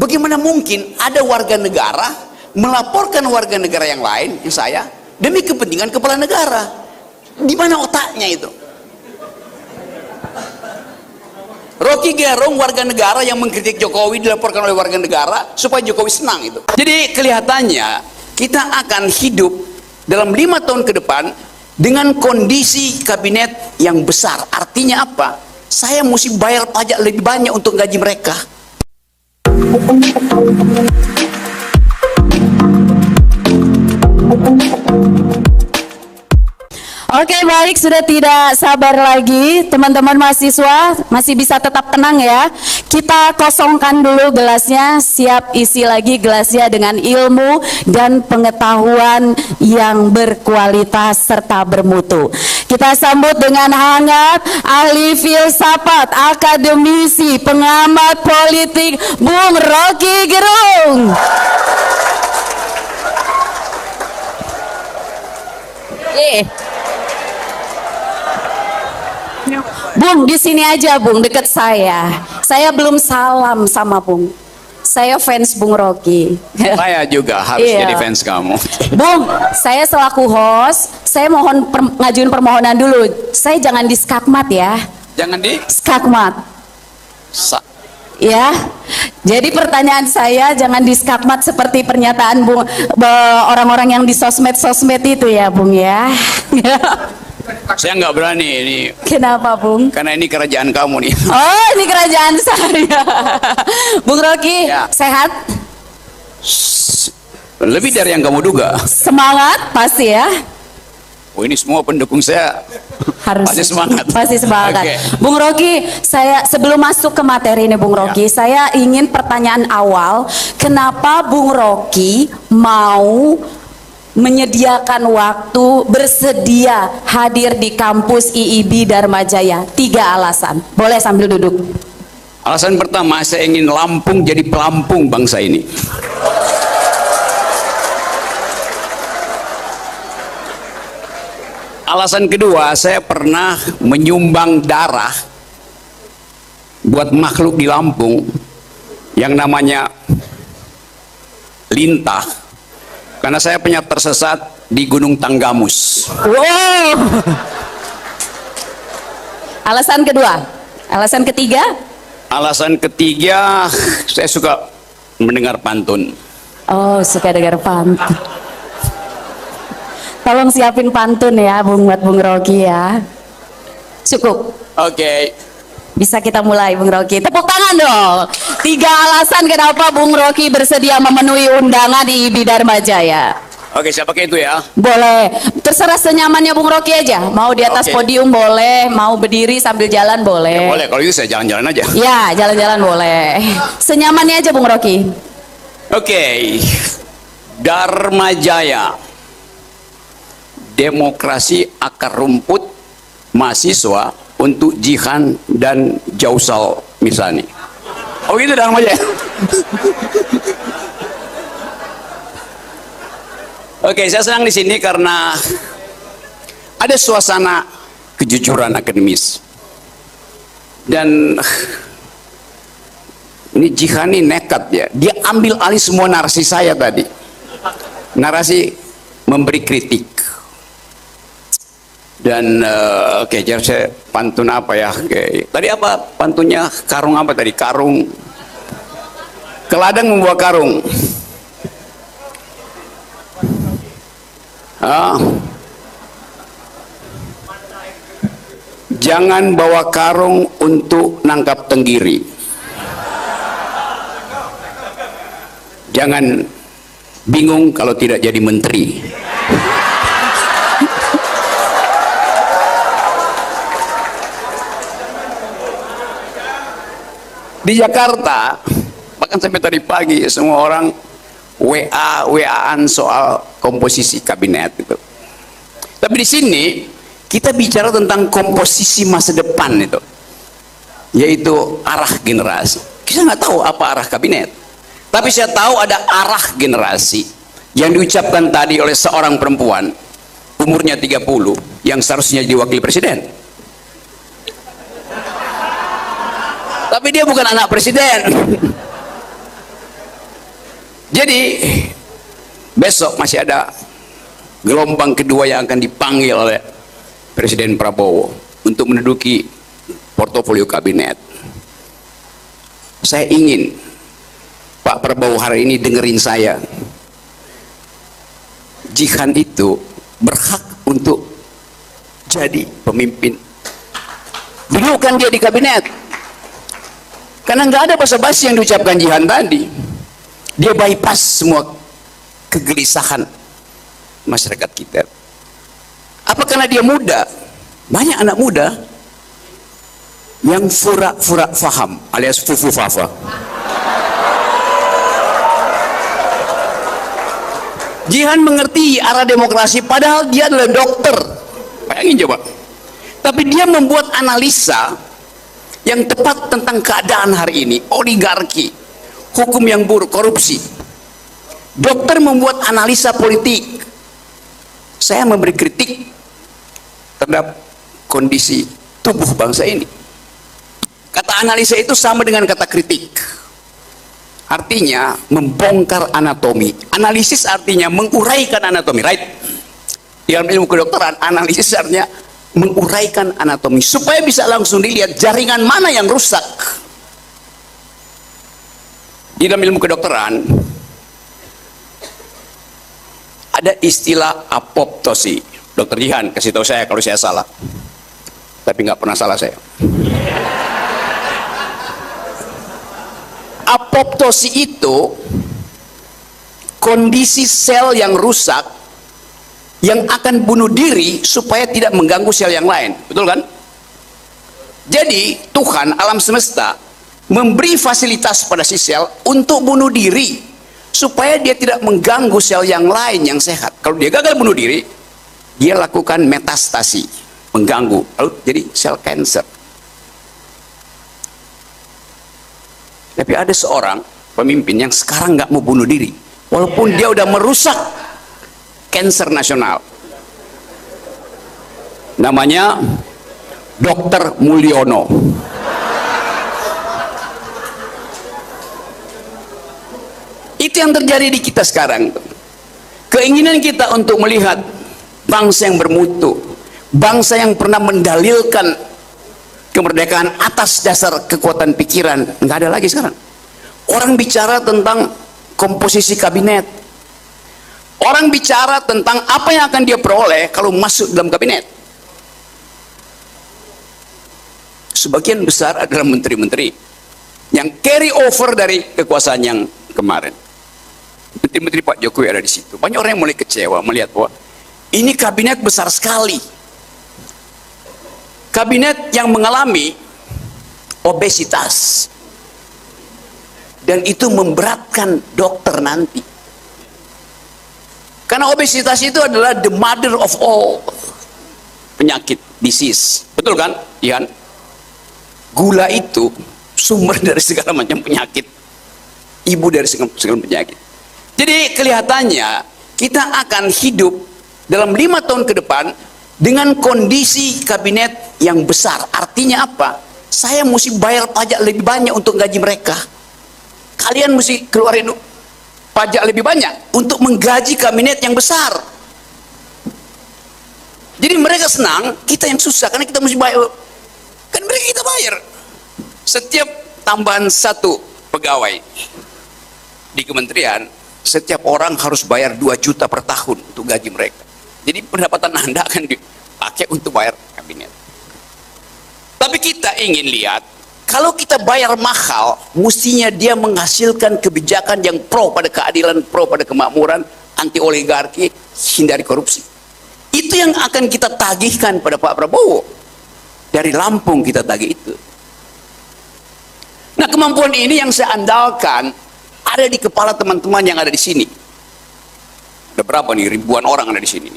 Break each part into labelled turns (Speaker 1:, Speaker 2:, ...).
Speaker 1: bagaimana mungkin ada warga negara melaporkan warga negara yang lain, yang saya, demi kepentingan kepala negara? Di mana otaknya itu? Rocky Gerung warga negara yang mengkritik Jokowi dilaporkan oleh warga negara supaya Jokowi senang itu. Jadi kelihatannya kita akan hidup dalam 5 tahun ke depan dengan kondisi kabinet yang besar. Artinya apa? Saya mesti bayar pajak lebih banyak untuk gaji mereka.
Speaker 2: Oke, baik, sudah tidak sabar lagi teman-teman mahasiswa, masih bisa tetap tenang ya. Kita kosongkan dulu gelasnya, siap isi lagi gelasnya dengan ilmu dan pengetahuan yang berkualitas serta bermutu. Kita sambut dengan hangat ahli filsafat, akademisi, pengamat politik, Bung Rocky Gerung. Bung, di sini aja Bung, deket saya. Saya belum salam sama Bung. Saya fans Bung Rocky.
Speaker 1: Saya juga harus jadi fans kamu.
Speaker 2: Bung, saya selaku host, saya mohon ngajuin permohonan dulu. Saya jangan di skakmat ya.
Speaker 1: Jangan di
Speaker 2: skakmat. Ya. Jadi pertanyaan saya jangan di skakmat seperti pernyataan Bung orang-orang yang di sosmed itu ya, Bung ya.
Speaker 1: Saya nggak berani ini.
Speaker 2: Kenapa, Bung?
Speaker 1: Karena ini kerajaan kamu nih.
Speaker 2: Oh, ini kerajaan saya. Bung Rocky,
Speaker 1: ya.
Speaker 2: Sehat?
Speaker 1: Lebih dari yang kamu duga.
Speaker 2: Semangat pasti ya.
Speaker 1: Oh, ini semua pendukung saya
Speaker 2: harus
Speaker 1: pasti semangat.
Speaker 2: Pasti semangat.
Speaker 1: Okay.
Speaker 2: Bung Rocky, saya sebelum masuk ke materi ini, Bung Rocky, saya ingin pertanyaan awal, kenapa Bung Rocky mau menyediakan waktu, bersedia hadir di kampus IIB Dharma Jaya? 3 alasan. Boleh sambil duduk.
Speaker 1: Alasan pertama, saya ingin Lampung jadi pelampung bangsa ini. Alasan kedua, saya pernah menyumbang darah buat makhluk di Lampung yang namanya lintah, karena saya pernah tersesat di Gunung Tanggamus.
Speaker 2: Wow. Alasan kedua. Alasan ketiga? Alasan
Speaker 1: ketiga, saya suka mendengar pantun.
Speaker 2: Oh, suka dengar pantun. Tolong siapin pantun ya, buat Bung Rocky ya. Cukup.
Speaker 1: Oke.
Speaker 2: Bisa kita mulai, Bung Rocky. Tepuk tangan dong. 3 alasan kenapa Bung Rocky bersedia memenuhi undangan di IIB Dharma Jaya.
Speaker 1: Oke, siapa itu ya?
Speaker 2: Boleh. Terserah senyamannya Bung Rocky aja. Mau di atas podium boleh, mau berdiri sambil jalan boleh.
Speaker 1: Ya, boleh, kalau itu saya jalan-jalan aja.
Speaker 2: Ya, jalan-jalan boleh. Senyamannya aja Bung Rocky.
Speaker 1: Oke. Dharma Jaya. Demokrasi akar rumput mahasiswa untuk Jihan dan Jausal misalnya. Oh gitu Dharma Jaya. Oke, saya senang di sini karena ada suasana kejujuran akademis. Dan ini Jihan ini nekat ya. Dia ambil alih semua narasi saya tadi. Narasi memberi kritik. Dan oke, jadi saya pantun apa ya? Tadi apa pantunnya? Karung apa tadi? Karung. Keladang membawa karung. Jangan bawa karung untuk nangkap tenggiri. Jangan bingung kalau tidak jadi menteri. Di Jakarta, bahkan sampai tadi pagi semua orang WA-WA-an soal komposisi kabinet itu. Tapi di sini kita bicara tentang komposisi masa depan itu, yaitu arah generasi. Kita nggak tahu apa arah kabinet, tapi saya tahu ada arah generasi yang diucapkan tadi oleh seorang perempuan umurnya 30 yang seharusnya jadi wakil presiden. Tapi dia bukan anak presiden. Jadi besok masih ada gelombang kedua yang akan dipanggil oleh Presiden Prabowo untuk menduduki portofolio kabinet. Saya ingin Pak Prabowo hari ini dengerin saya. Jihan itu berhak untuk jadi pemimpin. Dudukkan dia di kabinet. Karena nggak ada basa-basi yang diucapkan Jihan tadi. Dia bypass semua kegelisahan masyarakat kita. Apa karena dia muda? Banyak anak muda yang fura-fura faham alias fufu-fafa. Jihan mengerti arah demokrasi padahal dia adalah dokter. Bayangin coba. Tapi dia membuat analisa yang tepat tentang keadaan hari ini, oligarki, hukum yang buruk, korupsi. Dokter membuat analisa politik. Saya memberi kritik terhadap kondisi tubuh bangsa ini. Kata analisa itu sama dengan kata kritik. Artinya membongkar anatomi. Analisis artinya menguraikan anatomi, right? Di dalam ilmu kedokteran, analisis artinya menguraikan anatomi supaya bisa langsung dilihat jaringan mana yang rusak. Di dalam ilmu kedokteran ada istilah apoptosi. Dokter Jihan kasih tahu saya kalau saya salah, tapi nggak pernah salah saya. Apoptosi itu kondisi sel yang rusak yang akan bunuh diri supaya tidak mengganggu sel yang lain, betul kan? Jadi Tuhan alam semesta memberi fasilitas pada si sel untuk bunuh diri supaya dia tidak mengganggu sel yang lain yang sehat. Kalau dia gagal bunuh diri, dia lakukan metastasi, mengganggu, lalu jadi sel kanker. Tapi ada seorang pemimpin yang sekarang nggak mau bunuh diri, walaupun dia udah merusak kanker nasional. Namanya Dr. Mulyono. Itu yang terjadi di kita sekarang. Keinginan kita untuk melihat bangsa yang bermutu, bangsa yang pernah mendalilkan kemerdekaan atas dasar kekuatan pikiran, nggak ada lagi sekarang. Orang bicara tentang komposisi kabinet, orang bicara tentang apa yang akan dia peroleh kalau masuk dalam kabinet. Sebagian besar adalah menteri-menteri yang carry over dari kekuasaan yang kemarin. Menteri-menteri Pak Jokowi ada di situ. Banyak orang yang mulai kecewa melihat bahwa ini kabinet besar sekali. Kabinet yang mengalami obesitas, dan itu memberatkan dokter nanti. Karena obesitas itu adalah the mother of all penyakit, disease. Betul kan, Ian? Gula itu sumber dari segala macam penyakit, ibu dari segala penyakit. Jadi kelihatannya kita akan hidup dalam 5 tahun ke depan dengan kondisi kabinet yang besar. Artinya apa? Saya mesti bayar pajak lebih banyak untuk gaji mereka. Kalian mesti keluarin pajak lebih banyak untuk menggaji kabinet yang besar. Jadi mereka senang, kita yang susah karena kita mesti bayar. Kan mereka kita bayar. Setiap tambahan 1 pegawai di kementerian, setiap orang harus bayar 2 juta per tahun untuk gaji mereka. Jadi pendapatan Anda akan dipakai untuk bayar kabinet. Tapi kita ingin lihat, kalau kita bayar mahal, mestinya dia menghasilkan kebijakan yang pro pada keadilan, pro pada kemakmuran, anti oligarki, hindari korupsi. Itu yang akan kita tagihkan pada Pak Prabowo. Dari Lampung kita tagih itu. Nah, kemampuan ini yang saya andalkan ada di kepala teman-teman yang ada di sini. Ada berapa nih? Ribuan orang ada di sini.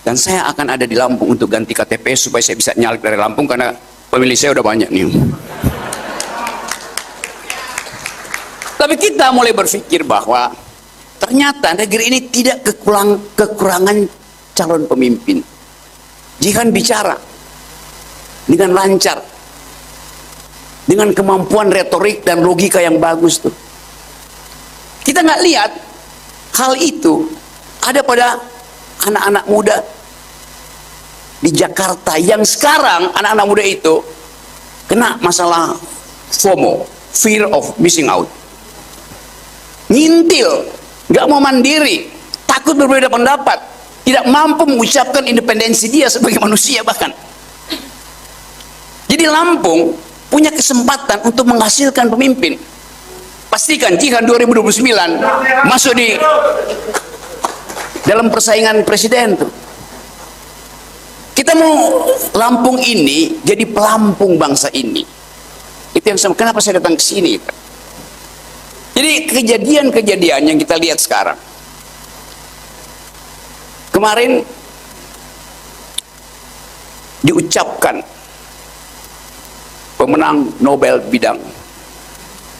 Speaker 1: Dan saya akan ada di Lampung untuk ganti KTP supaya saya bisa nyalek dari Lampung karena pemilih saya udah banyak nih. Tapi kita mulai berpikir bahwa ternyata negeri ini tidak kekurangan calon pemimpin. Jihan bicara dengan lancar, dengan kemampuan retorik dan logika yang bagus tuh. Kita nggak lihat hal itu ada pada anak-anak muda di Jakarta yang sekarang anak-anak muda itu kena masalah FOMO, fear of missing out. Ngintil, nggak mau mandiri, takut berbeda pendapat, tidak mampu mengucapkan independensi dia sebagai manusia bahkan. Jadi Lampung punya kesempatan untuk menghasilkan pemimpin. Pastikan jika 2029 masuk di dalam persaingan presiden tuh. Kita mau Lampung ini jadi pelampung bangsa ini. Itu yang kenapa saya datang ke sini. Jadi kejadian-kejadian yang kita lihat sekarang. Kemarin diucapkan pemenang Nobel bidang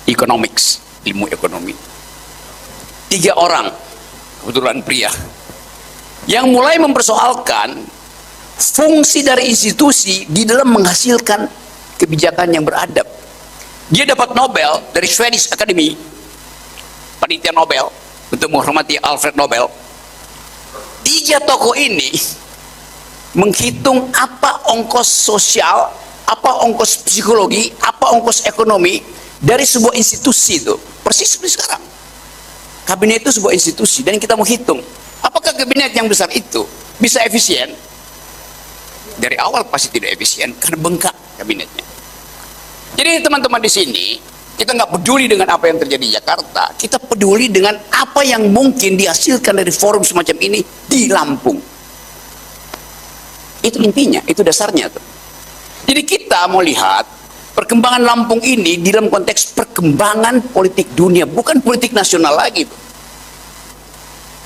Speaker 1: economics, ilmu ekonomi. 3 orang, kebetulan pria, yang mulai mempersoalkan fungsi dari institusi di dalam menghasilkan kebijakan yang beradab. Dia dapat Nobel dari Swedish Academy, panitia Nobel, untuk menghormati Alfred Nobel. 3 tokoh ini menghitung apa ongkos sosial, apa ongkos psikologi, apa ongkos ekonomi dari sebuah institusi itu. Persis seperti sekarang. Kabinet itu sebuah institusi dan kita mau hitung apakah kabinet yang besar itu bisa efisien. Dari awal pasti tidak efisien karena bengkak kabinetnya. Jadi teman-teman di sini, kita nggak peduli dengan apa yang terjadi di Jakarta, kita peduli dengan apa yang mungkin dihasilkan dari forum semacam ini di Lampung. Itu intinya, itu dasarnya tuh. Jadi kita mau lihat perkembangan Lampung ini di dalam konteks perkembangan politik dunia, bukan politik nasional lagi.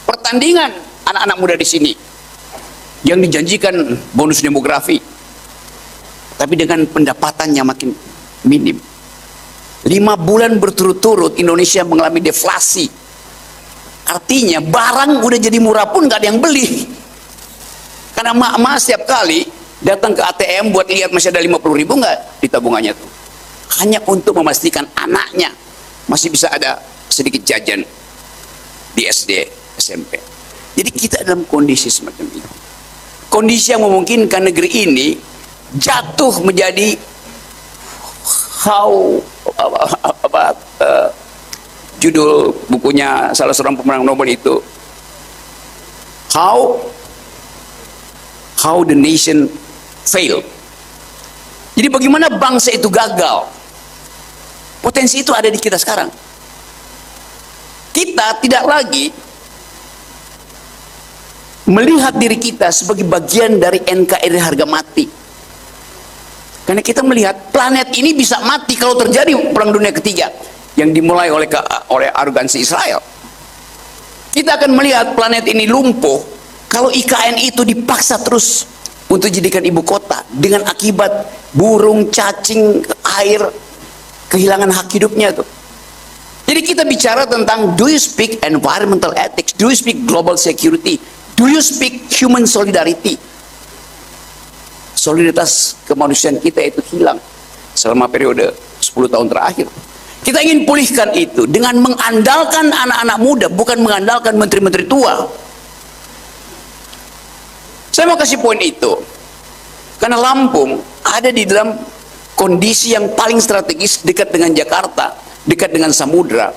Speaker 1: Pertandingan anak-anak muda di sini yang dijanjikan bonus demografi, tapi dengan pendapatan yang makin minim. 5 bulan berturut-turut Indonesia mengalami deflasi. Artinya barang udah jadi murah pun nggak ada yang beli. Karena emak-emak setiap kali datang ke ATM buat lihat masih ada 50.000 nggak di tabungannya tuh. Hanya untuk memastikan anaknya masih bisa ada sedikit jajan di SD, SMP. Jadi kita dalam kondisi semacam itu. Kondisi yang memungkinkan negeri ini jatuh menjadi judul bukunya salah seorang pemenang Nobel itu, how the nation fail. Jadi bagaimana bangsa itu gagal. Potensi itu ada di kita sekarang. Kita tidak lagi melihat diri kita sebagai bagian dari NKRI harga mati. Karena kita melihat planet ini bisa mati kalau terjadi perang dunia ketiga yang dimulai oleh arogansi Israel. Kita akan melihat planet ini lumpuh kalau IKN itu dipaksa terus untuk dijadikan ibu kota dengan akibat burung, cacing, air kehilangan hak hidupnya tuh. Jadi kita bicara tentang, do you speak environmental ethics, do you speak global security, do you speak human solidarity? Solidaritas kemanusiaan kita itu hilang selama periode 10 tahun terakhir. Kita ingin pulihkan itu dengan mengandalkan anak-anak muda, bukan mengandalkan menteri-menteri tua. Saya mau kasih poin itu karena Lampung ada di dalam kondisi yang paling strategis, dekat dengan Jakarta, dekat dengan samudra,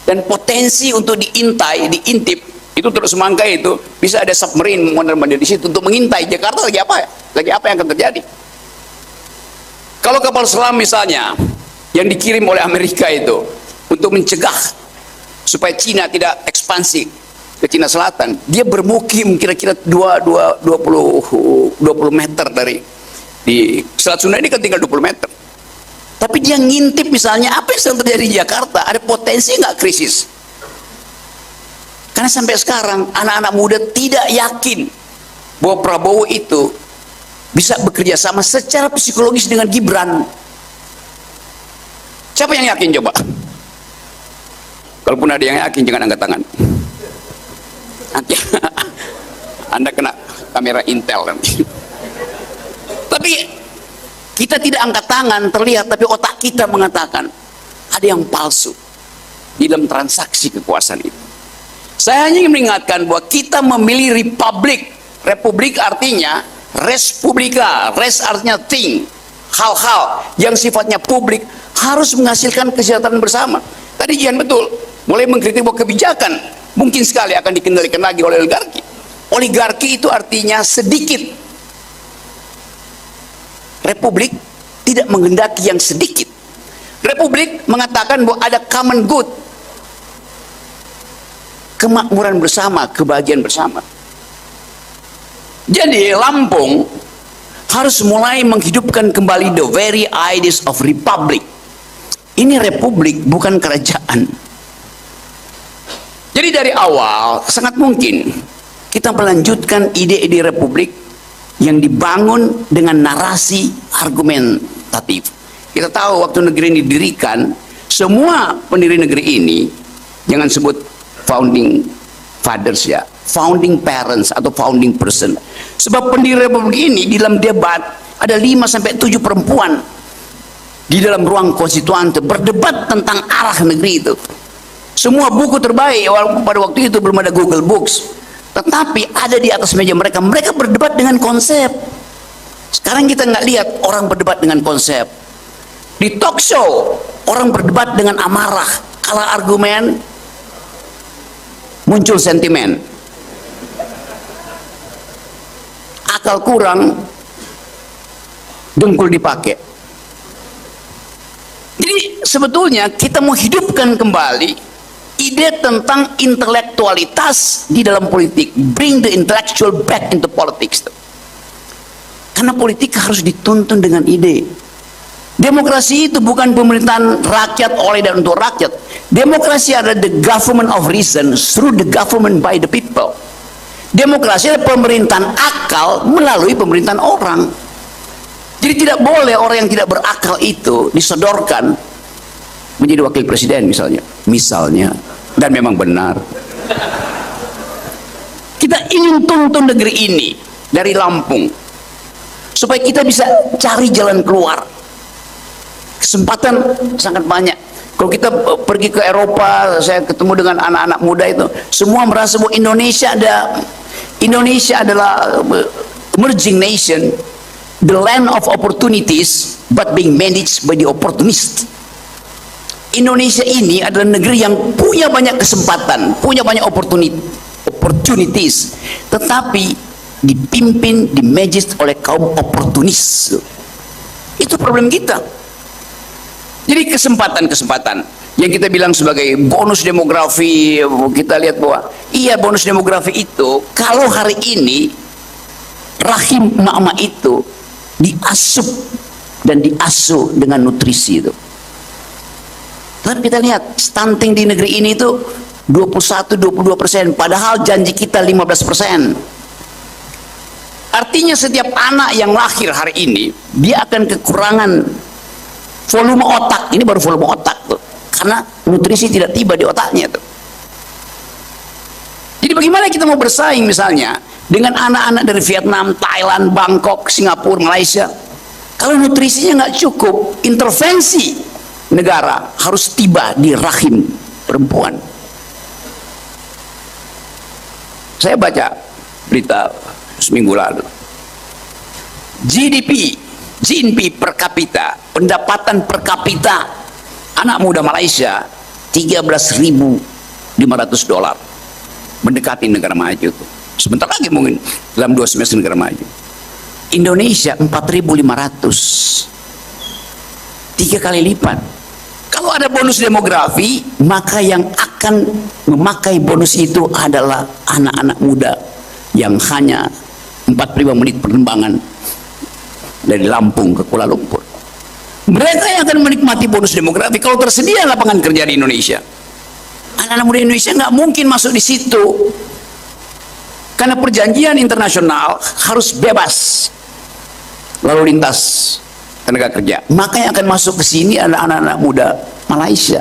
Speaker 1: dan potensi untuk diintai, diintip itu terus semangka itu bisa ada submarine mondar-mandir di situ untuk mengintai Jakarta lagi apa ya? Lagi apa yang akan terjadi? Kalau kapal selam misalnya yang dikirim oleh Amerika itu untuk mencegah supaya Cina tidak ekspansi ke Cina Selatan, dia bermukim kira-kira 20 meter dari di Selat Sunda ini kan tinggal 20 meter. Tapi dia ngintip misalnya apa yang sedang terjadi di Jakarta, ada potensi nggak krisis? Karena sampai sekarang anak-anak muda tidak yakin bahwa Prabowo itu bisa bekerja sama secara psikologis dengan Gibran. Siapa yang yakin coba? Kalaupun ada yang yakin jangan angkat tangan. Nanti Anda kena kamera Intel nanti. Tapi kita tidak angkat tangan terlihat, tapi otak kita mengatakan ada yang palsu. di dalam transaksi kekuasaan itu. Saya hanya ingin mengingatkan bahwa kita memilih republik. Republik artinya res publica, res artinya thing, hal-hal yang sifatnya publik harus menghasilkan kesejahteraan bersama. Tadi Jihan betul, mulai mengkritik bahwa kebijakan mungkin sekali akan dikendalikan lagi oleh oligarki. Oligarki itu artinya sedikit. Republik tidak menghendaki yang sedikit. Republik mengatakan bahwa ada common good, kemakmuran bersama, kebahagiaan bersama. Jadi Lampung harus mulai menghidupkan kembali the very ideas of republic. Ini republik, bukan kerajaan. Jadi dari awal sangat mungkin kita melanjutkan ide-ide republik yang dibangun dengan narasi argumentatif. Kita tahu waktu negeri ini didirikan, semua pendiri negeri ini, jangan sebut founding fathers ya, founding parents atau founding person. Sebab pendiri republik ini di dalam debat ada 5-7 perempuan di dalam ruang konstituante berdebat tentang arah negeri itu. Semua buku terbaik pada waktu itu belum ada Google Books, tetapi ada di atas meja mereka. Mereka berdebat dengan konsep. Sekarang kita nggak lihat orang berdebat dengan konsep. Di talk show orang berdebat dengan amarah, kalah argumen, muncul sentimen, akal kurang, dengkul dipakai. Jadi sebetulnya kita mau hidupkan kembali ide tentang intelektualitas di dalam politik, bring the intellectual back into politics. Karena politik harus dituntun dengan ide. Demokrasi itu bukan pemerintahan rakyat oleh dan untuk rakyat. Demokrasi adalah the government of reason through the government by the people. Demokrasi adalah pemerintahan akal melalui pemerintahan orang. Jadi tidak boleh orang yang tidak berakal itu disodorkan menjadi wakil presiden misalnya, dan memang benar. Kita ingin tuntun negeri ini dari Lampung supaya kita bisa cari jalan keluar. Kesempatan sangat banyak. Kalau kita pergi ke Eropa, saya ketemu dengan anak-anak muda itu, semua merasa bahwa Indonesia adalah emerging nation, the land of opportunities, but being managed by the opportunist. Indonesia ini adalah negeri yang punya banyak kesempatan, punya banyak opportunities, tetapi dipimpin, dimanage oleh kaum oportunis. Itu problem kita. Jadi kesempatan-kesempatan yang kita bilang sebagai bonus demografi, kita lihat bahwa iya bonus demografi itu kalau hari ini rahim emak-emak itu diasup dan diasuh dengan nutrisi itu. Tapi kita lihat stunting di negeri ini itu 21-22%, padahal janji kita 15%. Artinya setiap anak yang lahir hari ini dia akan kekurangan volume otak. Ini baru volume otak tuh, karena nutrisi tidak tiba di otaknya tuh. Jadi bagaimana kita mau bersaing misalnya dengan anak-anak dari Vietnam, Thailand, Bangkok, Singapura, Malaysia, kalau nutrisinya nggak cukup? Intervensi negara harus tiba di rahim perempuan. Saya baca berita seminggu lalu, GDP per kapita, pendapatan per kapita anak muda Malaysia $13.500, mendekati negara maju tuh. Sebentar lagi mungkin dalam 2 semester negara maju. Indonesia 4.500, 3 kali lipat. Kalau ada bonus demografi, maka yang akan memakai bonus itu adalah anak-anak muda yang hanya 45 menit penerbangan dari Lampung ke Kuala Lumpur. Mereka yang akan menikmati bonus demografi kalau tersedia lapangan kerja di Indonesia. Anak-anak muda Indonesia nggak mungkin masuk di situ, karena perjanjian internasional harus bebas lalu lintas tenaga kerja. Maka yang akan masuk ke sini adalah anak-anak muda Malaysia,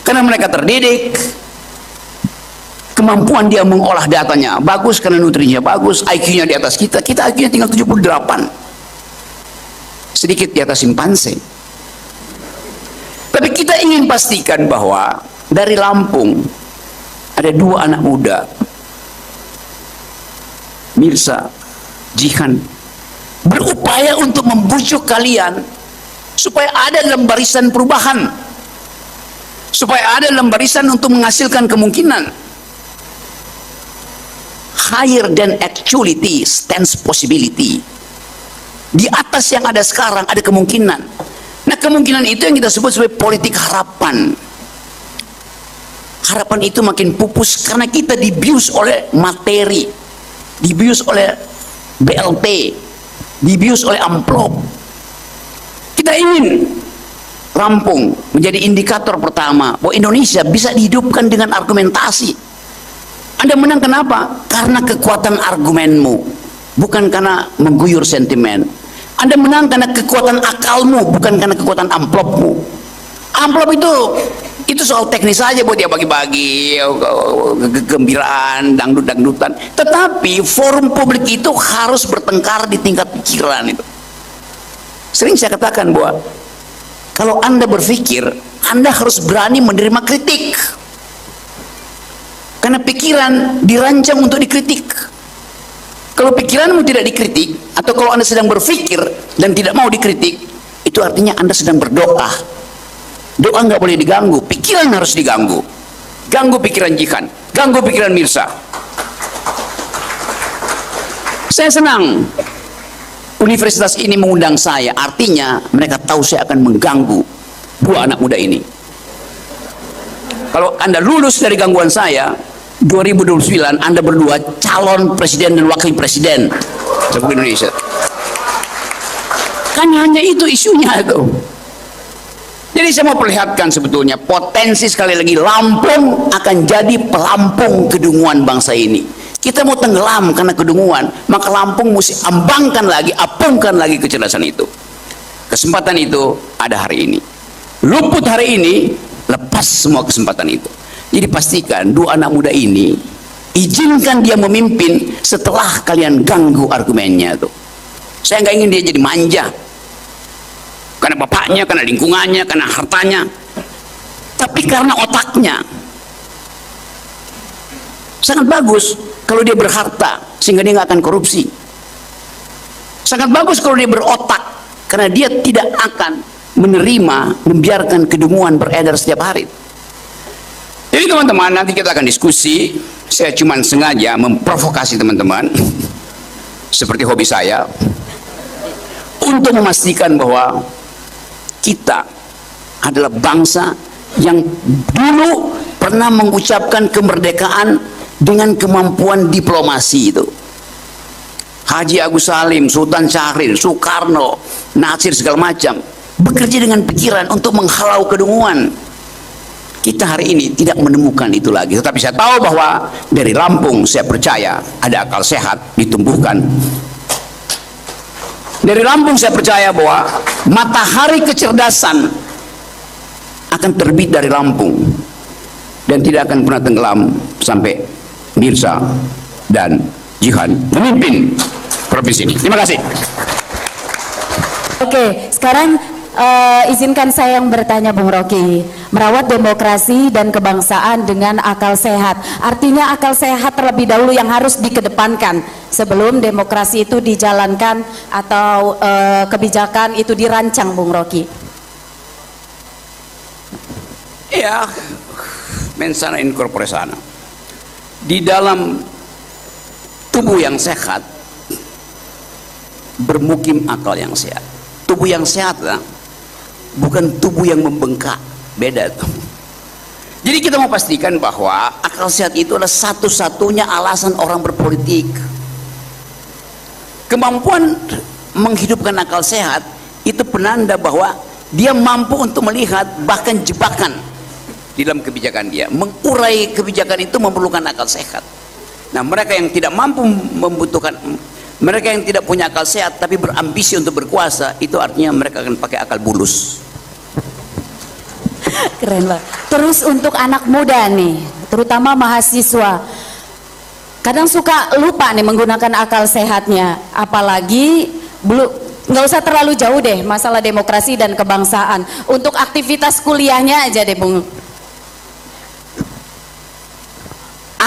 Speaker 1: karena mereka terdidik, kemampuan dia mengolah datanya bagus karena nutrinya bagus, IQ-nya di atas kita. Kita IQ-nya tinggal 78, sedikit di atas simpanse. Tapi kita ingin pastikan bahwa dari Lampung ada 2 anak muda, Mirsa, Jihan, berupaya untuk membujuk kalian supaya ada dalam barisan perubahan, supaya ada dalam barisan untuk menghasilkan kemungkinan. Higher than actuality stands possibility. Di atas yang ada sekarang ada kemungkinan. Nah, kemungkinan itu yang kita sebut sebagai politik harapan. Harapan itu makin pupus karena kita dibius oleh materi, dibius oleh BLT, dibius oleh amplop. Kita ingin Lampung menjadi indikator pertama bahwa Indonesia bisa dihidupkan dengan argumentasi. Anda menang kenapa? Karena kekuatan argumenmu, bukan karena mengguyur sentimen. Anda menang karena kekuatan akalmu, bukan karena kekuatan amplopmu. Amplop itu soal teknis saja buat dia bagi-bagi, kegembiraan, dangdut-dangdutan. Tetapi forum publik itu harus bertengkar di tingkat pikiran itu. Sering saya katakan bahwa kalau Anda berpikir, Anda harus berani menerima kritik. Karena pikiran dirancang untuk dikritik. Kalau pikiranmu tidak dikritik, atau kalau Anda sedang berpikir dan tidak mau dikritik, itu artinya Anda sedang berdoa. Doa nggak boleh diganggu, pikiran harus diganggu. Ganggu pikiran Jihan, ganggu pikiran Mirsa. Saya senang universitas ini mengundang saya, artinya mereka tahu saya akan mengganggu 2 anak muda ini. Kalau Anda lulus dari gangguan saya, 2029 Anda berdua calon presiden dan wakil presiden Republik Indonesia. Kan hanya itu isunya itu. Jadi saya mau perlihatkan sebetulnya potensi, sekali lagi, Lampung akan jadi pelampung kedunguan bangsa ini. Kita mau tenggelam karena kedunguan, maka Lampung mesti ambangkan lagi, apungkan lagi kecerdasan itu. Kesempatan itu ada hari ini. Luput hari ini, lepas semua kesempatan itu. Jadi pastikan 2 anak muda ini, izinkan dia memimpin setelah kalian ganggu argumennya tuh. Saya nggak ingin dia jadi manja karena bapaknya, karena lingkungannya, karena hartanya, tapi karena otaknya. Sangat bagus kalau dia berharta sehingga dia nggak akan korupsi. Sangat bagus kalau dia berotak karena dia tidak akan menerima, membiarkan kedunguan beredar setiap hari. Jadi teman-teman, nanti kita akan diskusi. Saya cuma sengaja memprovokasi teman-teman seperti hobi saya untuk memastikan bahwa kita adalah bangsa yang dulu pernah mengucapkan kemerdekaan dengan kemampuan diplomasi itu. Haji Agus Salim, Sultan Syahrir, Soekarno, Nasir, segala macam bekerja dengan pikiran untuk menghalau kedunguan. Kita hari ini tidak menemukan itu lagi. Tetapi saya tahu bahwa dari Lampung, saya percaya ada akal sehat ditumbuhkan. Dari Lampung saya percaya bahwa matahari kecerdasan akan terbit dari Lampung dan tidak akan pernah tenggelam sampai Mirsa dan Jihan memimpin provinsi ini. Terima kasih.
Speaker 2: Oke, sekarang izinkan saya yang bertanya, Bung Rocky. Merawat demokrasi dan kebangsaan dengan akal sehat. Artinya akal sehat terlebih dahulu yang harus dikedepankan sebelum demokrasi itu dijalankan atau kebijakan itu dirancang, Bung Rocky.
Speaker 1: Ya, mensana in corpore sana. Di dalam tubuh yang sehat bermukim akal yang sehat. Tubuh yang sehat lah, bukan tubuh yang membengkak, beda tuh. Jadi kita mau pastikan bahwa akal sehat itu adalah satu-satunya alasan orang berpolitik. Kemampuan menghidupkan akal sehat itu penanda bahwa dia mampu untuk melihat bahkan jebakan di dalam kebijakan dia. Mengurai kebijakan itu memerlukan akal sehat. Nah, mereka yang tidak mampu membutuhkan, mereka yang tidak punya akal sehat tapi berambisi untuk berkuasa, itu artinya mereka akan pakai akal bulus.
Speaker 2: Keren banget. Terus untuk anak muda nih, terutama mahasiswa, kadang suka lupa nih menggunakan akal sehatnya. Apalagi belum, nggak usah terlalu jauh deh masalah demokrasi dan kebangsaan. Untuk aktivitas kuliahnya aja deh, Bung.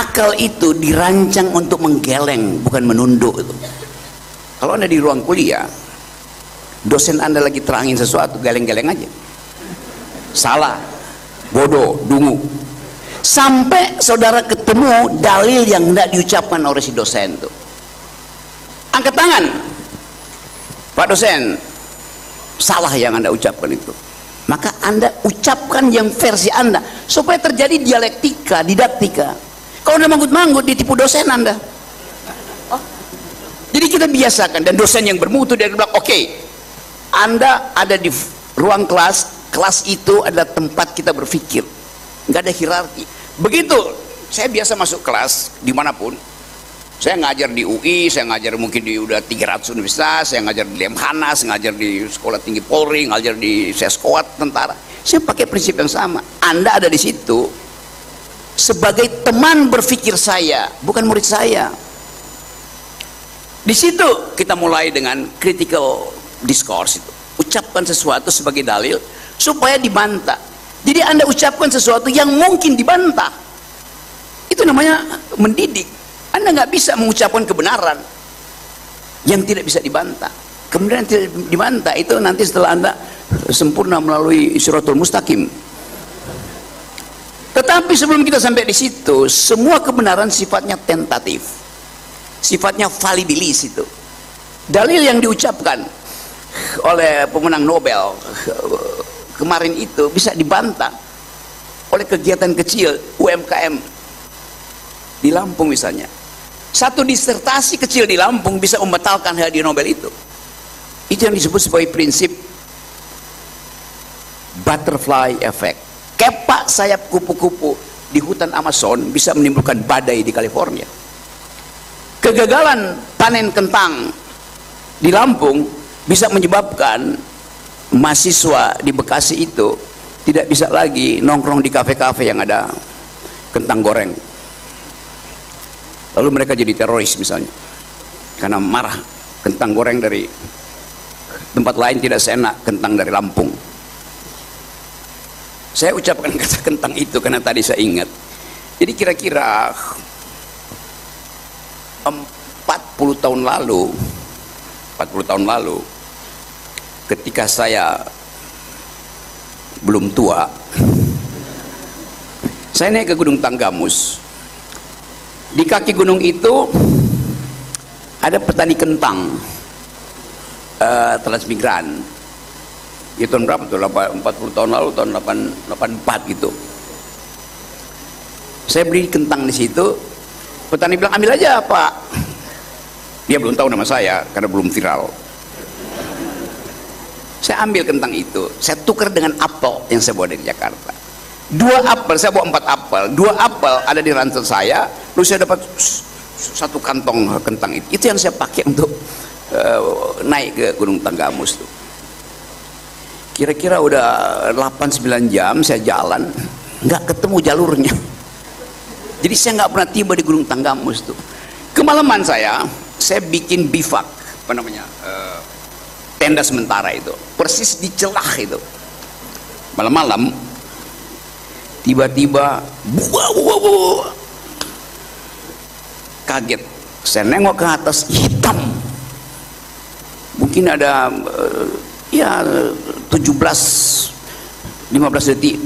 Speaker 1: akal itu dirancang untuk menggeleng, bukan menunduk itu. Kalau Anda di ruang kuliah, dosen Anda lagi terangin sesuatu, geleng-geleng aja. Salah, bodoh, dungu. Sampai saudara ketemu dalil yang tidak diucapkan oleh si dosen itu. Angkat tangan, Pak dosen, salah yang Anda ucapkan itu. Maka Anda ucapkan yang versi Anda, supaya terjadi dialektika, didaktika. Kalau Anda manggut-manggut, ditipu dosen Anda. Jadi kita biasakan, dan dosen yang bermutu dia bilang, oke, Anda ada di ruang kelas, kelas itu adalah tempat kita berpikir, nggak ada hierarki. Begitu saya biasa masuk kelas dimanapun, saya ngajar di UI, saya ngajar mungkin di udah 300 universitas, saya ngajar di Lemhanas, ngajar di Sekolah Tinggi Polri, ngajar di Seskoat Tentara, saya pakai prinsip yang sama. Anda ada di situ sebagai teman berpikir saya, bukan murid saya. Di situ kita mulai dengan critical discourse itu. Ucapkan sesuatu sebagai dalil supaya dibantah. Jadi Anda ucapkan sesuatu yang mungkin dibantah. Itu namanya mendidik. Anda nggak bisa mengucapkan kebenaran yang tidak bisa dibantah. Kemudian tidak dibantah itu nanti setelah Anda sempurna melalui Siratul Mustaqim. Tetapi sebelum kita sampai di situ, semua kebenaran sifatnya tentatif. Sifatnya validilis itu. Dalil yang diucapkan oleh pemenang Nobel kemarin itu bisa dibantah oleh kegiatan kecil UMKM di Lampung misalnya. Satu disertasi kecil di Lampung bisa membatalkan hadiah Nobel itu. Itu yang disebut sebagai prinsip butterfly effect. Kepak sayap kupu-kupu di hutan Amazon bisa menimbulkan badai di California. Kegagalan panen kentang di Lampung bisa menyebabkan mahasiswa di Bekasi itu tidak bisa lagi nongkrong di kafe-kafe yang ada kentang goreng. Lalu mereka jadi teroris misalnya, karena marah kentang goreng dari tempat lain tidak seenak kentang dari Lampung. Saya ucapkan kata kentang itu karena tadi saya ingat. Jadi kira-kira 40 tahun lalu ketika saya belum tua, saya naik ke Gunung Tanggamus. Di kaki gunung itu ada petani kentang transmigran. Itu tahun berapa tuh? 40 tahun lalu, tahun 84 gitu. Saya beli kentang di situ. Petani bilang, ambil aja Pak. Dia belum tahu nama saya karena belum viral. Saya ambil kentang itu, saya tukar dengan apel yang saya bawa dari Jakarta. 2 apel, saya bawa 4 apel. 2 apel ada di ransel saya, lalu saya dapat 1 kantong kentang itu. Itu yang saya pakai untuk naik ke Gunung Tanggamus tuh. Kira-kira udah 8-9 jam saya jalan, nggak ketemu jalurnya. Jadi saya nggak pernah tiba di Gunung Tanggamus tuh. Kemalaman saya bikin bivak, apa namanya, tenda sementara itu, persis di celah itu. Malam-malam, tiba-tiba, kaget. Saya nengok ke atas, hitam. Mungkin ada, ya 17-15 detik.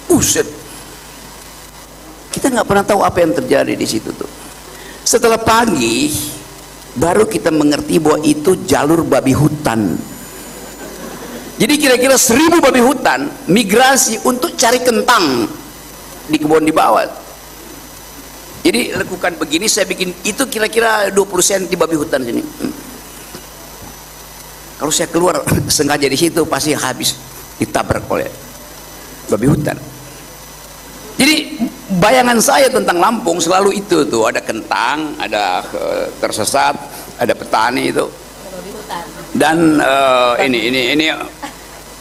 Speaker 1: Buset. Kita nggak pernah tahu apa yang terjadi di situ tuh. Setelah pagi baru kita mengerti bahwa itu jalur babi hutan. Jadi kira-kira 1000 babi hutan migrasi untuk cari kentang di kebun di bawah. Jadi lakukan begini, saya bikin itu kira-kira 20 cm babi hutan sini. Kalau saya keluar sengaja di situ pasti habis ditabrak oleh babi hutan. Jadi bayangan saya tentang Lampung selalu itu tuh, ada kentang, ada tersesat, ada petani itu. Dan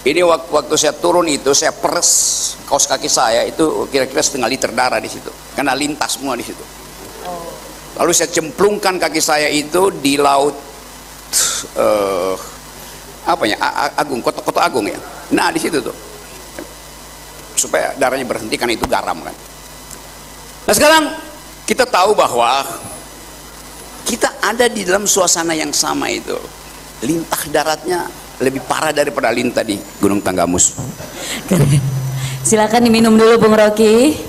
Speaker 1: ini waktu saya turun itu saya peres kaos kaki saya itu kira-kira setengah liter darah di situ karena lintas semua di situ. Lalu saya cemplungkan kaki saya itu di laut Agung, Kota Agung ya. Nah di situ tuh supaya darahnya berhenti karena itu garam kan. Nah sekarang kita tahu bahwa kita ada di dalam suasana yang sama itu. Lintah daratnya lebih parah daripada lintah di Gunung Tanggamus.
Speaker 2: Silakan diminum dulu Bung Rocky.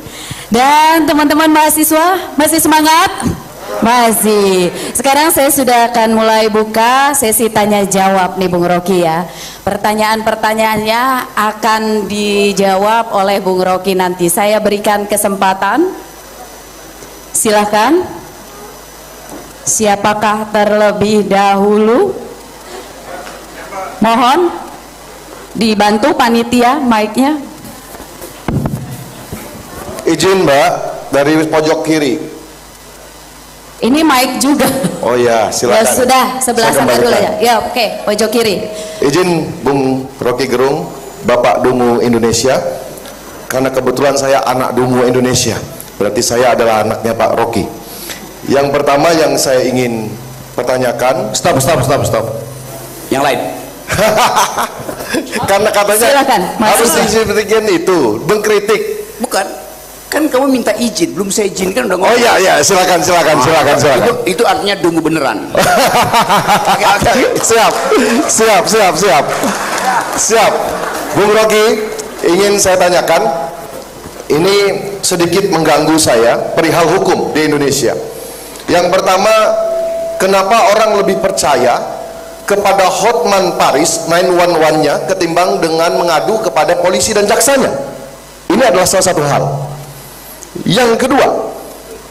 Speaker 2: Dan teman-teman mahasiswa masih semangat? Masih. Sekarang saya sudah akan mulai buka sesi tanya jawab nih Bung Rocky ya. Pertanyaan-pertanyaannya akan dijawab oleh Bung Rocky nanti. Saya berikan kesempatan. Silakan. Siapakah terlebih dahulu? Mohon dibantu panitia mic-nya.
Speaker 3: Izin Mbak, dari pojok kiri.
Speaker 2: Ini mic juga.
Speaker 3: Oh ya, silakan.
Speaker 2: Ya sudah, sebelah
Speaker 3: Saya
Speaker 2: sana dulu
Speaker 3: kembalikan.
Speaker 2: ya. Ya oke, pojok kiri.
Speaker 3: Izin Bung Rocky Gerung, Bapak Dungu Indonesia. Karena kebetulan saya anak Dungu Indonesia, berarti saya adalah anaknya Pak Rocky. Yang pertama yang saya ingin pertanyakan, stop.
Speaker 1: Yang lain.
Speaker 3: Karena katanya
Speaker 2: Silakan,
Speaker 3: harus
Speaker 2: mahasiswa.
Speaker 3: diizinkan itu, mengkritik.
Speaker 1: Bukan. Kan kamu minta izin, belum saya izinkan udah ngomong.
Speaker 3: Oh iya, silakan.
Speaker 1: Itu artinya dungu beneran.
Speaker 3: Siap. Bung Rocky, ingin saya tanyakan, ini sedikit mengganggu saya perihal hukum di Indonesia. Yang pertama, kenapa orang lebih percaya kepada Hotman Paris 911-nya ketimbang dengan mengadu kepada polisi dan jaksanya? Ini adalah salah satu hal. Yang kedua,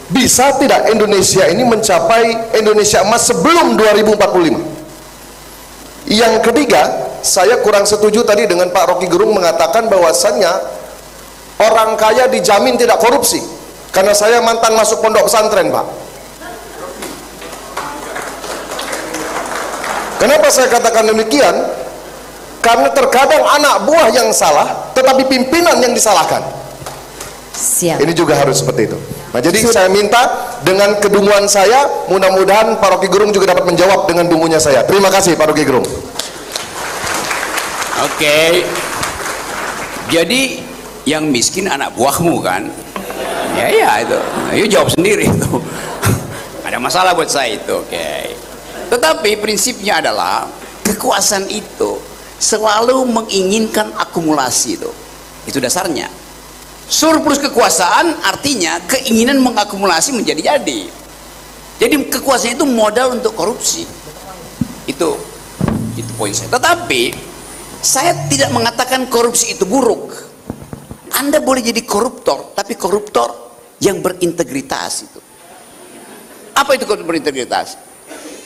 Speaker 3: bisa tidak Indonesia ini mencapai Indonesia emas sebelum 2045? Yang ketiga, saya kurang setuju tadi dengan Pak Rocky Gerung mengatakan bahwasannya orang kaya dijamin tidak korupsi. Karena saya mantan masuk pondok pesantren, Pak. Kenapa saya katakan demikian? Karena terkadang anak buah yang salah, tetapi pimpinan yang disalahkan.
Speaker 2: Siap.
Speaker 3: Ini juga harus seperti itu. Nah, jadi saya minta dengan kedunguan saya, mudah-mudahan Pak Rocky Gerung juga dapat menjawab dengan dungunya saya. Terima kasih Pak Rocky Gerung.
Speaker 1: Oke. Jadi yang miskin anak buahmu kan? Ya itu. Ayo jawab sendiri itu. Ada masalah buat saya itu. Oke. Tetapi prinsipnya adalah kekuasaan itu selalu menginginkan akumulasi itu. Itu dasarnya. Surplus kekuasaan artinya keinginan mengakumulasi menjadi-jadi. Jadi kekuasaan itu modal untuk korupsi. Itu poin saya. Tetapi saya tidak mengatakan korupsi itu buruk. Anda boleh jadi koruptor, tapi koruptor yang berintegritas itu. Apa itu koruptor berintegritas?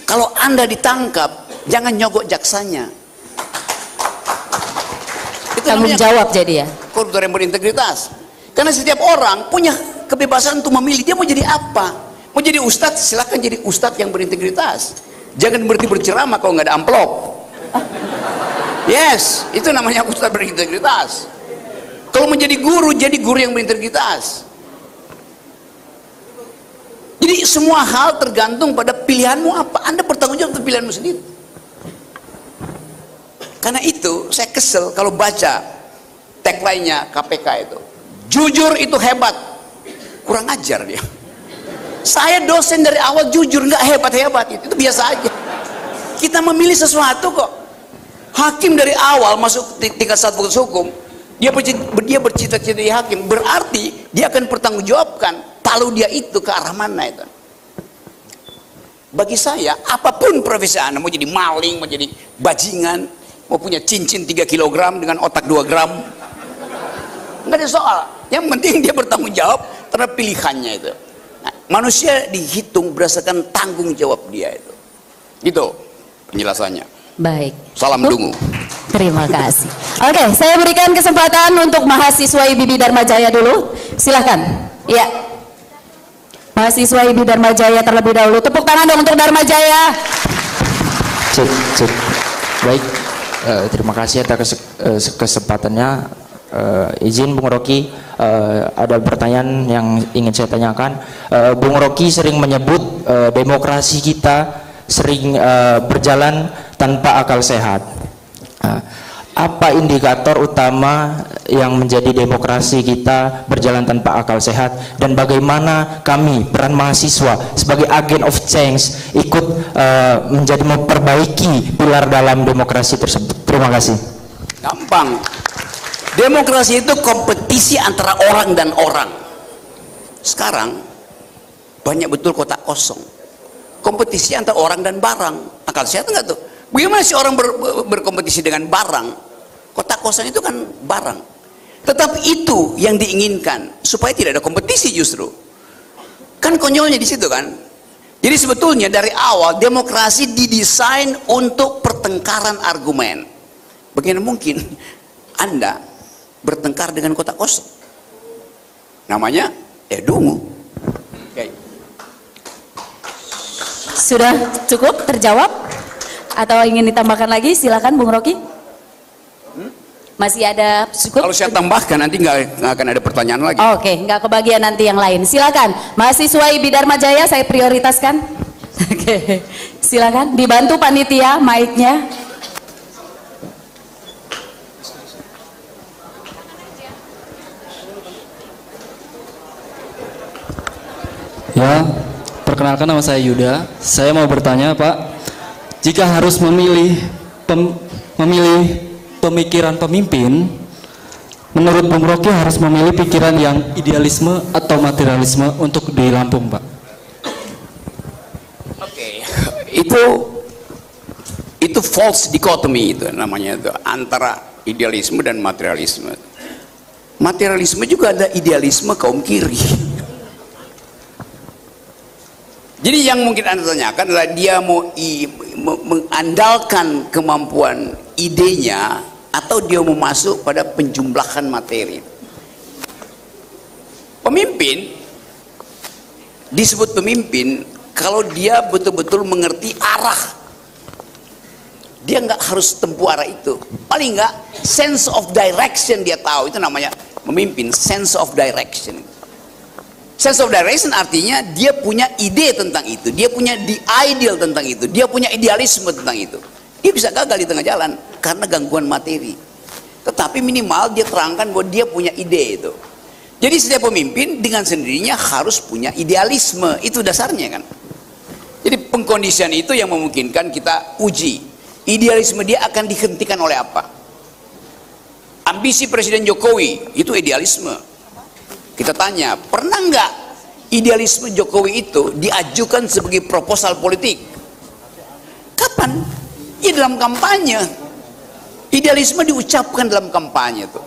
Speaker 1: Kalau Anda ditangkap, jangan nyogok jaksanya. Itu
Speaker 2: Tanggung
Speaker 1: namanya
Speaker 2: jawab jadi ya.
Speaker 1: koruptor yang berintegritas. Karena setiap orang punya kebebasan untuk memilih dia mau jadi apa. Mau jadi ustadz, silahkan jadi ustadz yang berintegritas. Jangan berhenti berceramah kalau nggak ada amplop. Yes, itu namanya ustadz berintegritas. Kalau menjadi guru, jadi guru yang berintegritas. Jadi semua hal tergantung pada pilihanmu apa. Anda bertanggung jawab untuk pilihanmu sendiri. Karena itu saya kesel kalau baca tagline-nya KPK itu. Jujur itu hebat. Kurang ajar dia. Saya dosen dari awal jujur, nggak hebat-hebat itu biasa aja. Kita memilih sesuatu kok. Hakim dari awal masuk tingkat 1 fakultas hukum, dia bercita-cita jadi hakim, berarti dia akan pertanggungjawabkan kalau dia itu ke arah mana itu. Bagi saya, apapun profesi Anda, mau jadi maling, mau jadi bajingan, mau punya cincin 3 kg dengan otak 2 gram, nggak ada soal. Yang penting dia bertanggung jawab terhadap pilihannya itu. Nah, manusia dihitung berdasarkan tanggung jawab dia itu. Gitu penjelasannya.
Speaker 2: Baik.
Speaker 1: Salam dungu.
Speaker 2: Terima kasih. Oke, saya berikan kesempatan untuk mahasiswa IBB Dharma Jaya dulu. Silakan. Iya. Mahasiswa IBB Dharma Jaya terlebih dahulu. Tepuk tangan dong untuk Dharma Jaya.
Speaker 4: Cek. Baik, terima kasih atas kesempatannya. Izin Bung Rocky, ada pertanyaan yang ingin saya tanyakan. Bung Rocky sering menyebut demokrasi kita sering berjalan tanpa akal sehat. apa indikator utama yang menjadi demokrasi kita berjalan tanpa akal sehat, dan bagaimana kami peran mahasiswa sebagai agen of change ikut menjadi memperbaiki pilar dalam demokrasi tersebut. Terima kasih.
Speaker 1: Gampang. Demokrasi itu kompetisi antara orang dan orang. Sekarang banyak betul kotak kosong. Kompetisi antara orang dan barang. Akal sehat nggak tuh? Bagaimana sih orang berkompetisi dengan barang? Kotak kosong itu kan barang. Tetapi itu yang diinginkan supaya tidak ada kompetisi justru. Kan konyolnya di situ kan. Jadi sebetulnya dari awal demokrasi didesain untuk pertengkaran argumen. Bagaimana mungkin Anda bertengkar dengan kotak kosong? Namanya dungu. Okay.
Speaker 2: Sudah cukup terjawab? Atau ingin ditambahkan lagi? Silakan Bung Rocky. Masih ada cukup?
Speaker 1: Kalau saya tambahkan nanti nggak akan ada pertanyaan lagi.
Speaker 2: Oke, nggak kebagian nanti yang lain. Silakan, mahasiswa IB Dharma Jaya saya prioritaskan. Oke, silakan dibantu panitia mic-nya.
Speaker 5: Ya, perkenalkan nama saya Yuda. Saya mau bertanya, Pak, jika harus memilih pemikiran pemimpin, menurut Bung Rocky harus memilih pikiran yang idealisme atau materialisme untuk di Lampung, Pak?
Speaker 1: Oke, itu false dichotomy itu namanya itu, antara idealisme dan materialisme. Materialisme juga ada idealisme kaum kiri. Jadi yang mungkin Anda tanyakan adalah dia mau mengandalkan kemampuan idenya atau dia mau masuk pada penjumlahan materi. Pemimpin disebut pemimpin kalau dia betul-betul mengerti arah. Dia nggak harus tempuh arah itu. Paling nggak sense of direction dia tahu, itu namanya memimpin, sense of direction. Sense of direction artinya dia punya ide tentang itu, dia punya the ideal tentang itu, dia punya idealisme tentang itu. Dia bisa gagal di tengah jalan karena gangguan materi. Tetapi minimal dia terangkan bahwa dia punya ide itu. Jadi setiap pemimpin dengan sendirinya harus punya idealisme, itu dasarnya kan. Jadi pengkondisian itu yang memungkinkan kita uji. Idealisme dia akan dihentikan oleh apa? Ambisi Presiden Jokowi itu idealisme. Kita tanya, pernah nggak idealisme Jokowi itu diajukan sebagai proposal politik? Kapan? Ya dalam kampanye. Idealisme diucapkan dalam kampanye tuh.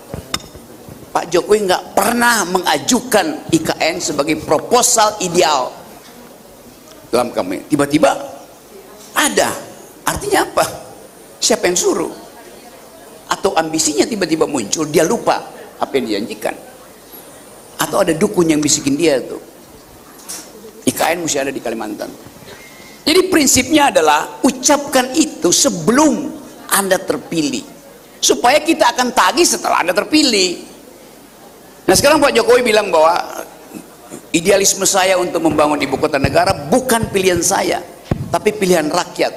Speaker 1: Pak Jokowi nggak pernah mengajukan IKN sebagai proposal ideal dalam kampanye. Tiba-tiba ada. Artinya apa? Siapa yang suruh? Atau ambisinya tiba-tiba muncul, dia lupa apa yang dijanjikan. Atau ada dukun yang bisikin dia tuh, IKN mesti ada di Kalimantan. Jadi prinsipnya adalah ucapkan itu sebelum Anda terpilih, supaya kita akan tagih setelah Anda terpilih. Nah sekarang Pak Jokowi bilang bahwa idealisme saya untuk membangun ibu kota negara bukan pilihan saya, tapi pilihan rakyat.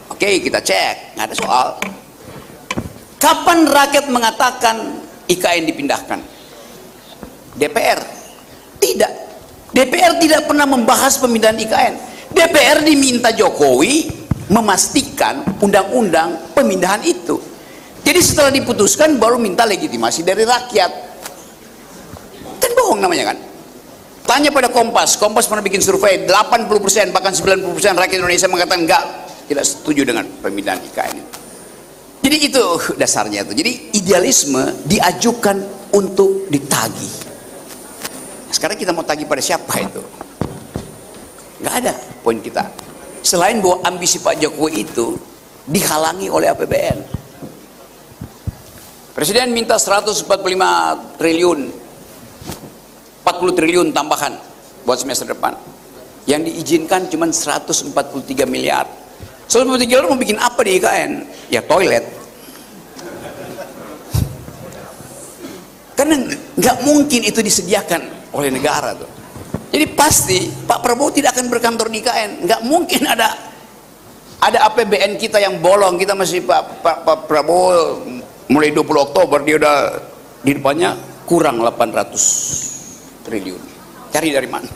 Speaker 1: Oke, kita cek, nggak ada soal. Kapan rakyat mengatakan IKN dipindahkan? DPR tidak. DPR tidak pernah membahas pemindahan IKN. DPR diminta Jokowi memastikan undang-undang pemindahan itu. Jadi setelah diputuskan baru minta legitimasi dari rakyat. Kan bohong namanya kan. Tanya pada Kompas. Kompas pernah bikin survei, 80% bahkan 90% rakyat Indonesia mengatakan enggak, tidak setuju dengan pemindahan IKN itu. Jadi itu dasarnya itu. Jadi idealisme diajukan untuk ditagih. Sekarang kita mau tagih pada siapa itu? Nggak ada poin kita. Selain bahwa ambisi Pak Jokowi itu dihalangi oleh APBN. Presiden minta 145 triliun, 40 triliun tambahan buat semester depan. Yang diizinkan cuma 143 miliar. 143 miliar mau bikin apa di IKN? Ya toilet. Karena nggak mungkin itu disediakan oleh negara tuh. Jadi pasti Pak Prabowo tidak akan berkantor di IKN. Nggak mungkin ada APBN kita yang bolong. Kita masih Pak Prabowo mulai 20 Oktober dia udah di depannya kurang 800 triliun. Cari dari mana?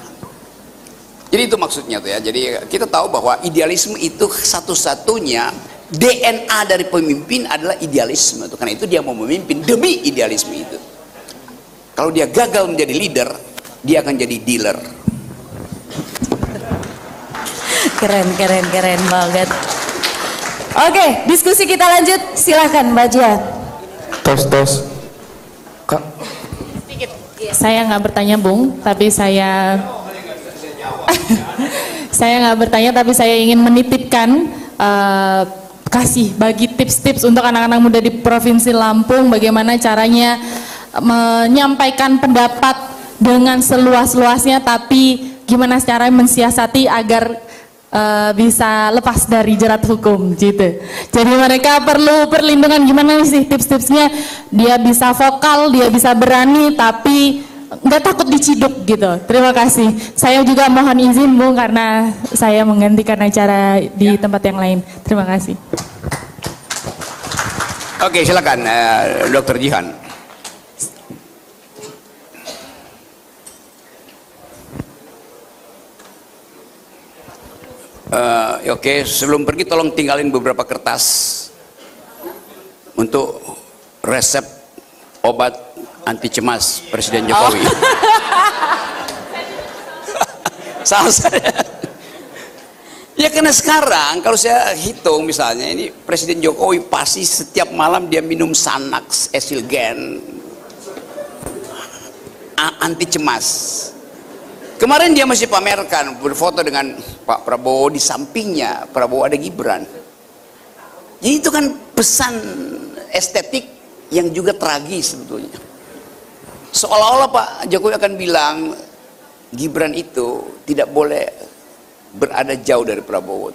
Speaker 1: Jadi itu maksudnya tuh ya. Jadi kita tahu bahwa idealisme itu satu-satunya DNA dari pemimpin adalah idealisme. Karena itu dia mau memimpin demi idealisme itu. Kalau dia gagal menjadi leader, dia akan jadi dealer.
Speaker 2: Keren banget. Oke, diskusi kita lanjut. Silahkan Mbak Jihan.
Speaker 3: Tos. Kak.
Speaker 6: Saya nggak bertanya Bung, tapi saya nggak bertanya, tapi saya ingin menitipkan bagi tips-tips untuk anak-anak muda di Provinsi Lampung, bagaimana caranya menyampaikan pendapat dengan seluas-luasnya, tapi gimana cara mensiasati agar bisa lepas dari jerat hukum gitu. Jadi mereka perlu perlindungan, gimana sih tips-tipsnya dia bisa vokal, dia bisa berani tapi nggak takut diciduk gitu. Terima kasih. Saya juga mohon izin Bung karena saya menggantikan acara di tempat yang lain. Terima kasih.
Speaker 1: Oke, silakan Dr. Jihan. Oke, sebelum pergi tolong tinggalin beberapa kertas untuk resep obat anti cemas Presiden Jokowi. Salah saya. Ya karena sekarang kalau saya hitung misalnya ini Presiden Jokowi pasti setiap malam dia minum Xanax, Esilgen, anti cemas. Kemarin dia masih pamerkan berfoto dengan Pak Prabowo, di sampingnya Prabowo ada Gibran. Jadi itu kan pesan estetik yang juga tragis sebetulnya. Seolah-olah Pak Jokowi akan bilang Gibran itu tidak boleh berada jauh dari Prabowo.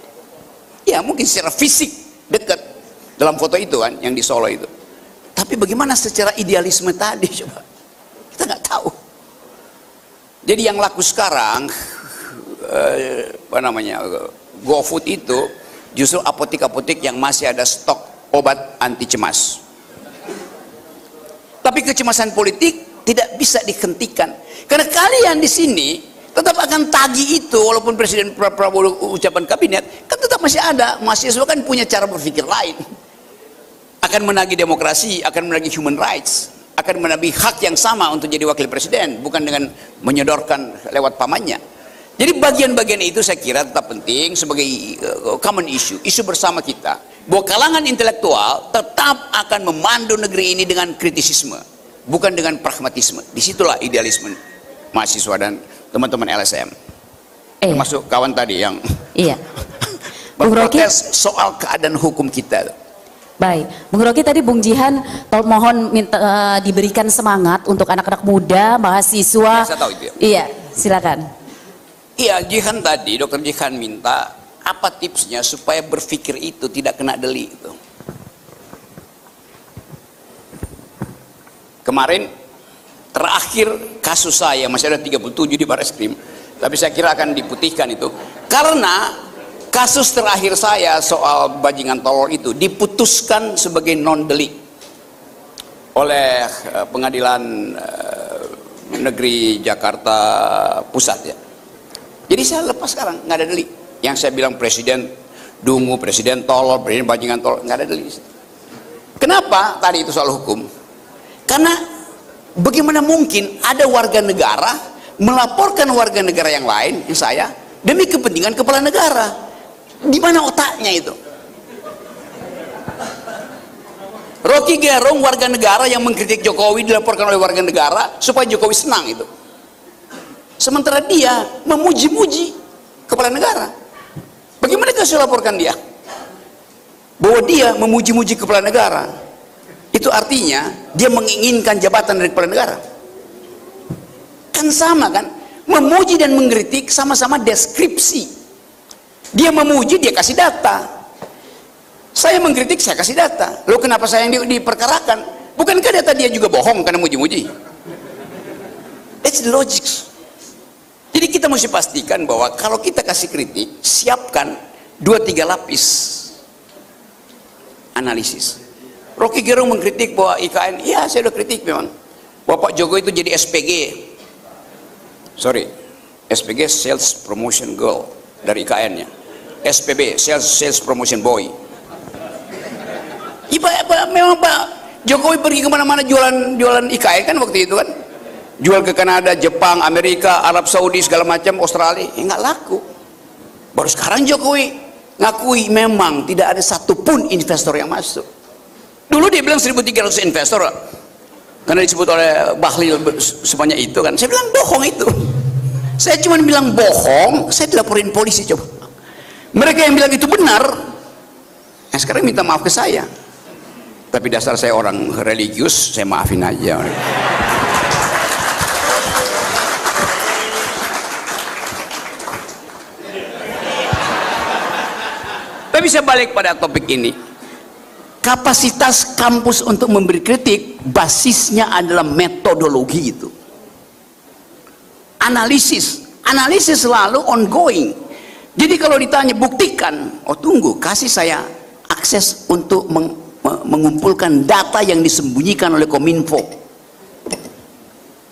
Speaker 1: Ya mungkin secara fisik dekat dalam foto itu kan yang di Solo itu. Tapi bagaimana secara idealisme tadi coba? Kita nggak tahu. Jadi yang laku sekarang GoFood itu justru apotek-apotek yang masih ada stok obat anti cemas. Tapi kecemasan politik tidak bisa dihentikan karena kalian di sini tetap akan tagih itu walaupun Presiden Prabowo ucapan kabinet kan tetap masih ada. Mahasiswa kan punya cara berpikir lain, akan menagih demokrasi, akan menagih human rights, akan menagih hak yang sama untuk jadi wakil presiden, bukan dengan menyodorkan lewat pamannya. Jadi bagian-bagian itu saya kira tetap penting sebagai common issue bersama kita, bahwa kalangan intelektual tetap akan memandu negeri ini dengan kritisisme, bukan dengan pragmatisme. Disitulah idealisme mahasiswa dan teman-teman LSM, termasuk kawan tadi yang memprotes soal keadaan hukum kita.
Speaker 2: Baik, Bung Rocky tadi Bung Jihan mohon minta diberikan semangat untuk anak-anak muda, mahasiswa.
Speaker 1: Ya, saya tahu itu ya.
Speaker 2: Iya, silakan.
Speaker 1: Iya, Jihan tadi, Dr. Jihan minta apa tipsnya supaya berpikir itu tidak kena delik itu. Kemarin terakhir kasus saya masih ada 37 di Barreskrim, tapi saya kira akan diputihkan itu karena kasus terakhir saya soal bajingan tolol itu diputuskan sebagai non delik oleh Pengadilan Negeri Jakarta Pusat ya. Jadi saya lepas sekarang, nggak ada delik. Yang saya bilang presiden dungu, presiden tolol, presiden bajingan tolol, nggak ada delik. Kenapa tadi itu soal hukum? Karena bagaimana mungkin ada warga negara melaporkan warga negara yang lain, yang saya, demi kepentingan kepala negara? Di mana otaknya itu? Rocky Gerung warga negara yang mengkritik Jokowi dilaporkan oleh warga negara supaya Jokowi senang itu. Sementara dia memuji-muji kepala negara. Bagaimana saya laporkan dia? Bahwa dia memuji-muji kepala negara. Itu artinya dia menginginkan jabatan dari kepala negara. Kan sama kan? Memuji dan mengkritik sama-sama deskripsi. Dia memuji, dia kasih data. Saya mengkritik, saya kasih data. Loh kenapa saya yang diperkarakan? Bukankah data dia juga bohong karena muji-muji? That's the logic. Jadi kita mesti pastikan bahwa kalau kita kasih kritik, siapkan 2-3 lapis analisis. Rocky Gerung mengkritik bahwa IKN, iya saya udah kritik memang. Bapak Jokowi itu jadi SPG. Sorry, SPG Sales Promotion Girl dari IKN-nya. SPB, Sales Promotion Boy. Memang Pak Jokowi pergi kemana-mana jualan IKN kan waktu itu kan. Jual ke Kanada, Jepang, Amerika, Arab Saudi, segala macam, Australia. Nggak laku. Baru sekarang Jokowi ngakui memang tidak ada satupun investor yang masuk. Dulu dia bilang 1.300 investor, karena disebut oleh Bahlil sebanyak itu kan. Saya bilang bohong itu. Saya cuma bilang bohong, saya dilaporin polisi coba. Mereka yang bilang itu benar, sekarang minta maaf ke saya. Tapi dasar saya orang religius, saya maafin aja. Tapi saya balik pada topik ini. Kapasitas kampus untuk memberi kritik basisnya adalah metodologi itu. Analisis selalu ongoing. Jadi kalau ditanya buktikan, oh tunggu, kasih saya akses untuk mengumpulkan data yang disembunyikan oleh Kominfo,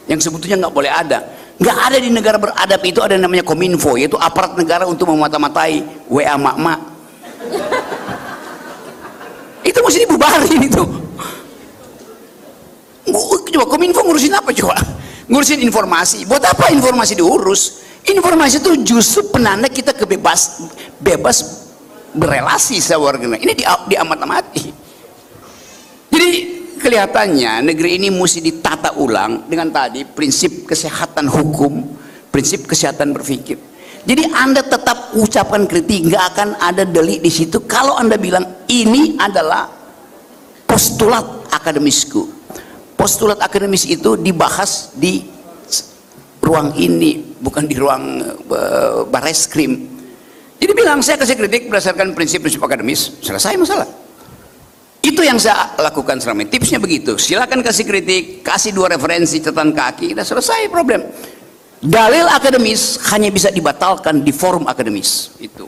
Speaker 1: yang sebetulnya nggak boleh ada. Nggak ada di negara beradab itu ada yang namanya Kominfo, yaitu aparat negara untuk memata-matai WA mak-mak. Itu mesti dibubarin itu. Coba Kominfo ngurusin apa coba? Ngurusin informasi. Buat apa informasi diurus? Informasi itu justru penanda kita bebas berelasi sama warga. Ini diamat-amati. Jadi kelihatannya negeri ini mesti ditata ulang dengan tadi prinsip kesehatan hukum, prinsip kesehatan berpikir. Jadi Anda tetap ucapkan kritik, nggak akan ada delik di situ kalau Anda bilang ini adalah postulat akademisku. Postulat akademis itu dibahas di ruang ini, bukan di ruang bareskrim. Jadi bilang saya kasih kritik berdasarkan prinsip-prinsip akademis, selesai masalah. Itu yang saya lakukan selama ini. Tipsnya begitu, silakan kasih kritik, kasih 2 referensi catatan kaki, udah selesai problem. Dalil akademis hanya bisa dibatalkan di forum akademis itu.